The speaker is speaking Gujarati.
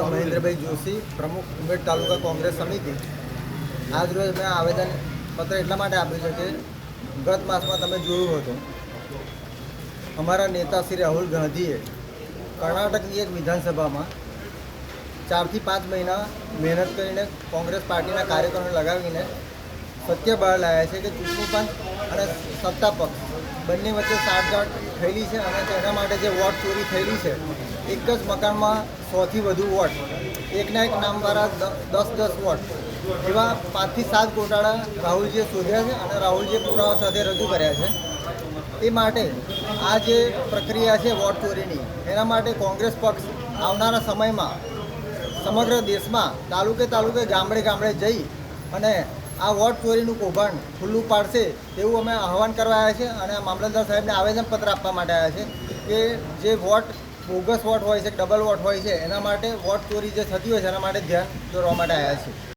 મહેન્દ્રભાઈ જોશી, પ્રમુખ ઉમેડ તાલુકા કોંગ્રેસ સમિતિ. આજ રોજ મેં આવેદનપત્ર એટલા માટે આપ્યું છે કે ગત માસમાં તમે જોયું હતું અમારા નેતા શ્રી રાહુલ ગાંધીએ કર્ણાટકની એક વિધાનસભામાં 4 થી 5 મહિના મહેનત કરીને કોંગ્રેસ પાર્ટીના કાર્યકરોને લગાવીને સત્ય બહાર લાવ્યા છે કે ચૂંટણી પંચ અને સત્તા પક્ષ બંને વચ્ચે સાઠગાંઠ થયેલી છે અને તેના માટે જે વોટ ચોરી થયેલી છે, એક જ મકાનમાં 100થી વધુ વોટ, એકના એક નામવાળા 10 વોટ, એવા 5 થી 7 ગોટાળા રાહુલજીએ શોધ્યા છે અને રાહુલજીએ પુરાવા સાથે રજૂ કર્યા છે. એ માટે આ જે પ્રક્રિયા છે વોટ ચોરીની, એના માટે કોંગ્રેસ પક્ષ આવનારા સમયમાં સમગ્ર દેશમાં તાલુકે ગામડે જઈ અને આ વોટ ચોરીનું કૌભાંડ ખુલ્લું પાડશે તેવું અમે આહવાન કરવા આવ્યા છે અને મામલતદાર સાહેબને આવેદનપત્ર આપવા માટે આવ્યા છે કે જે વોટ બોગસ વોટ હોય છે, ડબલ વોટ હોય છે, એના માટે વોટ ચોરી જે થતી હોય છે એના માટે ધ્યાન દોરવા માટે આવ્યા છે.